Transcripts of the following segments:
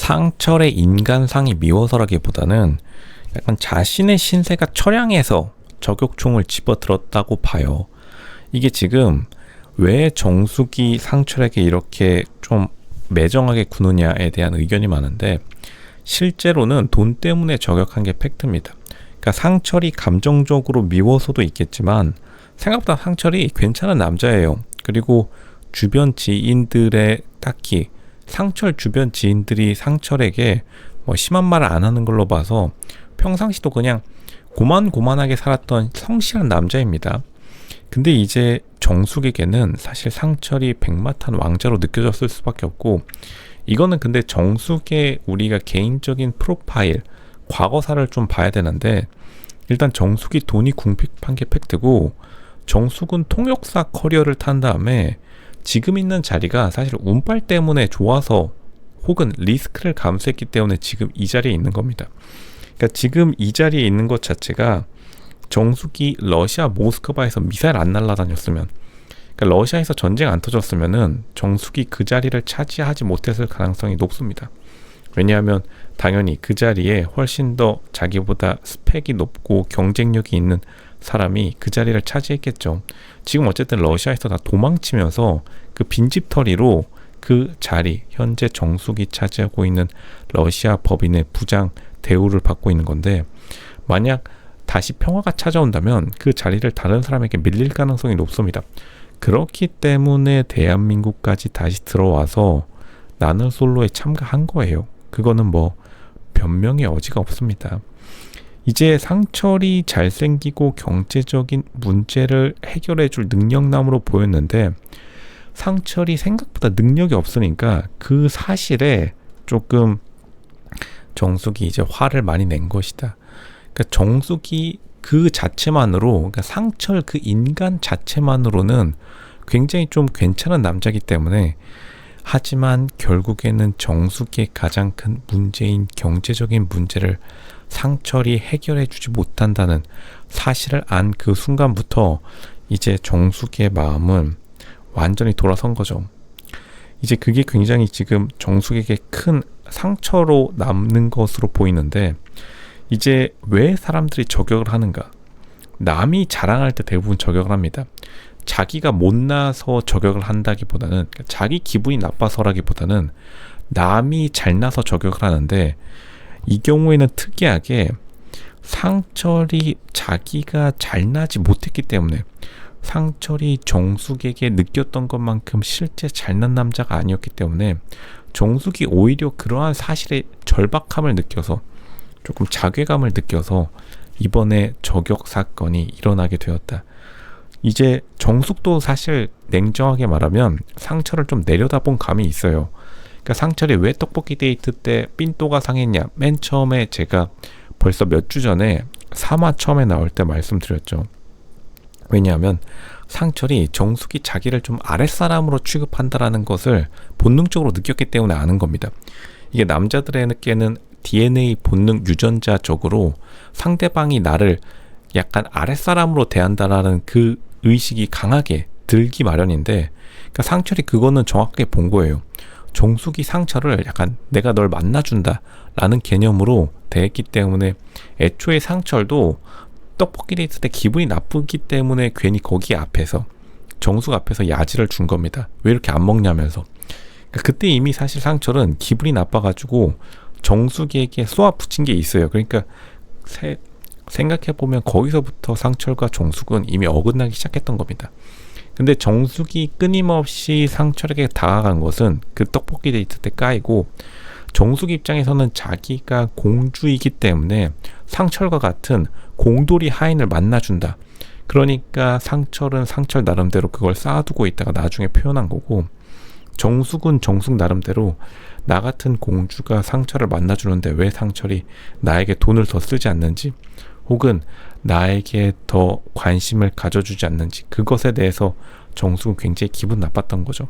상철의 인간상이 미워서라기보다는 약간 자신의 신세가 처량해서 저격총을 집어들었다고 봐요. 이게 지금 왜 정숙이 상철에게 이렇게 좀 매정하게 구느냐에 대한 의견이 많은데, 실제로는 돈 때문에 저격한 게 팩트입니다. 그러니까 상철이 감정적으로 미워서도 있겠지만 생각보다 상철이 괜찮은 남자예요. 그리고 주변 지인들의 딱히 상철 주변 지인들이 상철에게 뭐 심한 말을 안 하는 걸로 봐서 평상시도 그냥 고만고만하게 살았던 성실한 남자입니다. 근데 이제 정숙에게는 사실 상철이 백마탄 왕자로 느껴졌을 수밖에 없고, 이거는 근데 정숙의 우리가 개인적인 프로파일, 과거사를 좀 봐야 되는데, 일단 정숙이 돈이 궁핍한 게 팩트고, 정숙은 통역사 커리어를 탄 다음에 지금 있는 자리가 사실 운빨 때문에 좋아서 혹은 리스크를 감수했기 때문에 지금 이 자리에 있는 겁니다. 그러니까 지금 이 자리에 있는 것 자체가 정숙이 러시아 모스크바에서 미사일 안 날아다녔으면, 그러니까 러시아에서 전쟁 안 터졌으면은 정숙이 그 자리를 차지하지 못했을 가능성이 높습니다. 왜냐하면 당연히 그 자리에 훨씬 더 자기보다 스펙이 높고 경쟁력이 있는 사람이 그 자리를 차지했겠죠. 지금 어쨌든 러시아에서 다 도망치면서 그 빈집털이로 그 자리, 현재 정숙이 차지하고 있는 러시아 법인의 부장 대우를 받고 있는 건데, 만약 다시 평화가 찾아온다면 그 자리를 다른 사람에게 밀릴 가능성이 높습니다. 그렇기 때문에 대한민국까지 다시 들어와서 나는 솔로에 참가한 거예요. 그거는 뭐 변명의 여지가 없습니다. 이제 상철이 잘생기고 경제적인 문제를 해결해줄 능력남으로 보였는데, 상철이 생각보다 능력이 없으니까 그 사실에 조금 정숙이 이제 화를 많이 낸 것이다. 그러니까 정숙이 그 자체만으로, 그러니까 상철 그 인간 자체만으로는 굉장히 좀 괜찮은 남자이기 때문에, 하지만 결국에는 정숙의 가장 큰 문제인 경제적인 문제를 상철이 해결해 주지 못한다는 사실을 안 그 순간부터 이제 정숙의 마음은 완전히 돌아선 거죠. 이제 그게 굉장히 지금 정숙에게 큰 상처로 남는 것으로 보이는데, 이제 왜 사람들이 저격을 하는가? 남이 자랑할 때 대부분 저격을 합니다. 자기가 못나서 저격을 한다기보다는, 그러니까 자기 기분이 나빠서라기보다는 남이 잘나서 저격을 하는데, 이 경우에는 특이하게 상철이 자기가 잘나지 못했기 때문에, 상철이 정숙에게 느꼈던 것만큼 실제 잘난 남자가 아니었기 때문에 정숙이 오히려 그러한 사실의 절박함을 느껴서, 조금 자괴감을 느껴서 이번에 저격 사건이 일어나게 되었다. 이제 정숙도 사실 냉정하게 말하면 상철을 좀 내려다본 감이 있어요. 그러니까 상철이 왜 떡볶이 데이트 때 삔또가 상했냐, 맨 처음에 제가 벌써 몇 주 전에 3화 처음에 나올 때 말씀드렸죠. 왜냐하면 상철이 정숙이 자기를 좀 아랫사람으로 취급한다라는 것을 본능적으로 느꼈기 때문에 아는 겁니다. 이게 남자들에게는 DNA 본능 유전자적으로 상대방이 나를 약간 아랫사람으로 대한다라는 그 의식이 강하게 들기 마련인데, 그러니까 상철이 그거는 정확하게 본 거예요. 정숙이 상철을 약간 내가 널 만나준다 라는 개념으로 대했기 때문에, 애초에 상철도 떡볶이 데이트 때 기분이 나쁘기 때문에 괜히 거기 앞에서, 정숙 앞에서 야지를 준 겁니다. 왜 이렇게 안 먹냐면서. 그러니까 그때 이미 사실 상철은 기분이 나빠가지고 정숙에게 쏘아 붙인 게 있어요. 그러니까 생각해보면 거기서부터 상철과 정숙은 이미 어긋나기 시작했던 겁니다. 근데 정숙이 끊임없이 상철에게 다가간 것은 그 떡볶이 데이트 때 까이고, 정숙 입장에서는 자기가 공주이기 때문에 상철과 같은 공돌이 하인을 만나준다. 그러니까 상철은 상철 나름대로 그걸 쌓아두고 있다가 나중에 표현한 거고, 정숙은 정숙 나름대로 나 같은 공주가 상철을 만나주는데 왜 상철이 나에게 돈을 더 쓰지 않는지, 혹은 나에게 더 관심을 가져주지 않는지, 그것에 대해서 정숙은 굉장히 기분 나빴던 거죠.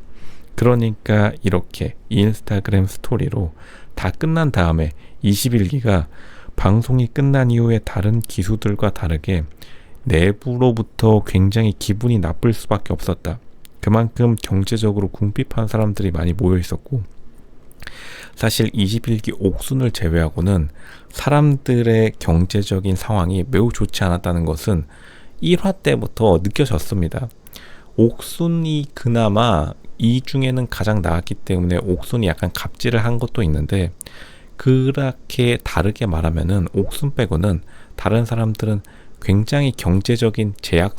그러니까 이렇게 인스타그램 스토리로 다 끝난 다음에 21기가 방송이 끝난 이후에 다른 기수들과 다르게 내부로부터 굉장히 기분이 나쁠 수밖에 없었다. 그만큼 경제적으로 궁핍한 사람들이 많이 모여 있었고, 사실 21기 옥순을 제외하고는 사람들의 경제적인 상황이 매우 좋지 않았다는 것은 1화 때부터 느껴졌습니다. 옥순이 그나마 이 중에는 가장 나았기 때문에 옥순이 약간 갑질을 한 것도 있는데, 그렇게 다르게 말하면은 옥순 빼고는 다른 사람들은 굉장히 경제적인 제약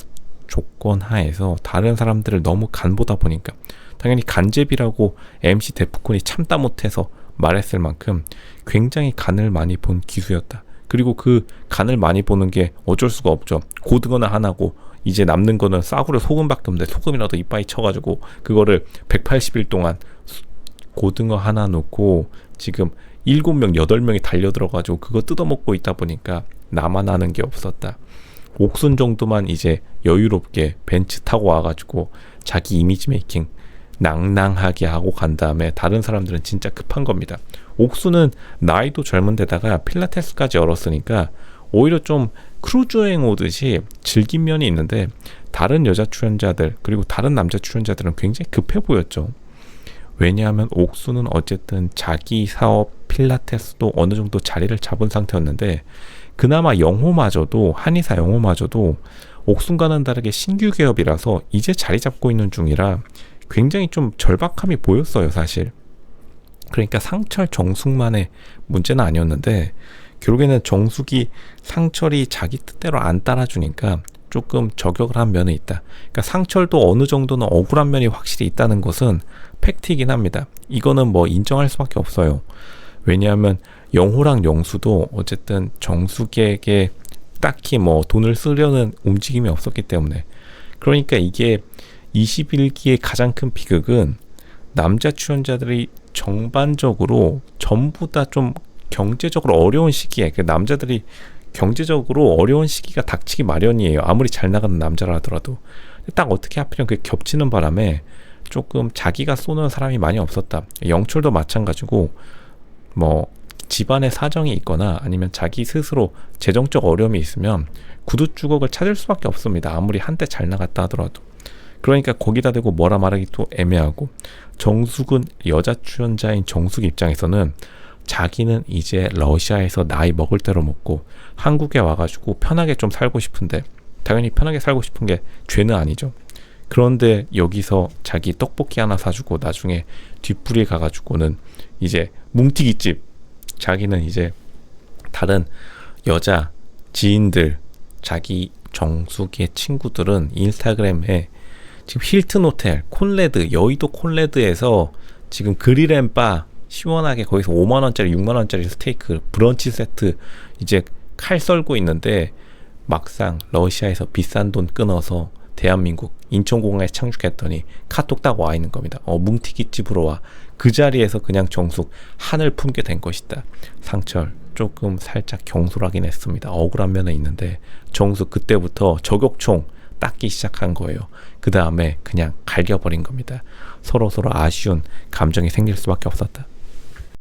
조건 하에서 다른 사람들을 너무 간보다 보니까, 당연히 간제비라고 MC 데프콘이 참다 못해서 말했을 만큼 굉장히 간을 많이 본 기수였다. 그리고 그 간을 많이 보는 게 어쩔 수가 없죠. 고등어는 하나고 이제 남는 거는 싸구려 소금밖에 없는데, 소금이라도 이빠이 쳐가지고 그거를 180일 동안 고등어 하나 놓고 지금 7명 8명이 달려들어가지고 그거 뜯어먹고 있다 보니까 나만 아는 게 없었다. 옥순 정도만 이제 여유롭게 벤츠 타고 와가지고 자기 이미지 메이킹 낭낭하게 하고 간 다음에 다른 사람들은 진짜 급한 겁니다. 옥순은 나이도 젊은 데다가 필라테스까지 열었으니까 오히려 좀 크루즈 여행 오듯이 즐긴 면이 있는데, 다른 여자 출연자들 그리고 다른 남자 출연자들은 굉장히 급해 보였죠. 왜냐하면 옥수는 어쨌든 자기 사업 필라테스도 어느 정도 자리를 잡은 상태였는데, 그나마 영호마저도, 한의사 영호마저도 옥순과는 다르게 신규 개업이라서 이제 자리 잡고 있는 중이라 굉장히 좀 절박함이 보였어요, 사실. 그러니까 상철 정숙만의 문제는 아니었는데, 결국에는 정숙이 상철이 자기 뜻대로 안 따라주니까 조금 저격을 한 면이 있다. 그러니까 상철도 어느 정도는 억울한 면이 확실히 있다는 것은 팩트이긴 합니다. 이거는 뭐 인정할 수밖에 없어요. 왜냐하면 영호랑 영수도 어쨌든 정숙에게 딱히 뭐 돈을 쓰려는 움직임이 없었기 때문에. 그러니까 이게 21기의 가장 큰 비극은 남자 출연자들이 전반적으로 전부 다 좀 경제적으로 어려운 시기에, 그 남자들이 경제적으로 어려운 시기가 닥치기 마련이에요. 아무리 잘 나가는 남자라 하더라도. 딱 어떻게 하필이면 그게 겹치는 바람에 조금 자기가 쏘는 사람이 많이 없었다. 영철도 마찬가지고, 뭐 집안에 사정이 있거나 아니면 자기 스스로 재정적 어려움이 있으면 구두주걱을 찾을 수밖에 없습니다. 아무리 한때 잘 나갔다 하더라도. 그러니까 거기다 대고 뭐라 말하기 또 애매하고, 정숙은 여자 출연자인 정숙 입장에서는 자기는 이제 러시아에서 나이 먹을 대로 먹고 한국에 와가지고 편하게 좀 살고 싶은데, 당연히 편하게 살고 싶은 게 죄는 아니죠. 그런데 여기서 자기 떡볶이 하나 사주고 나중에 뒷부리에 가가지고는 이제 뭉티기집, 자기는 이제 다른 여자 지인들, 자기 정숙의 친구들은 인스타그램에 지금 힐튼 호텔, 콘레드, 여의도 콘레드에서 지금 그릴앤바 시원하게 거기서 5만원짜리 6만원짜리 스테이크 브런치 세트 이제 칼 썰고 있는데, 막상 러시아에서 비싼 돈 끊어서 대한민국 인천공항에 착륙했더니 카톡 딱 와 있는 겁니다. 뭉티기집으로 와. 그 자리에서 그냥 정숙 한을 품게 된 것이다. 상철 조금 살짝 경솔하긴 했습니다. 억울한 면은 있는데, 정숙 그때부터 저격총 닦기 시작한 거예요. 그 다음에 그냥 갈겨버린 겁니다. 서로 아쉬운 감정이 생길 수밖에 없었다.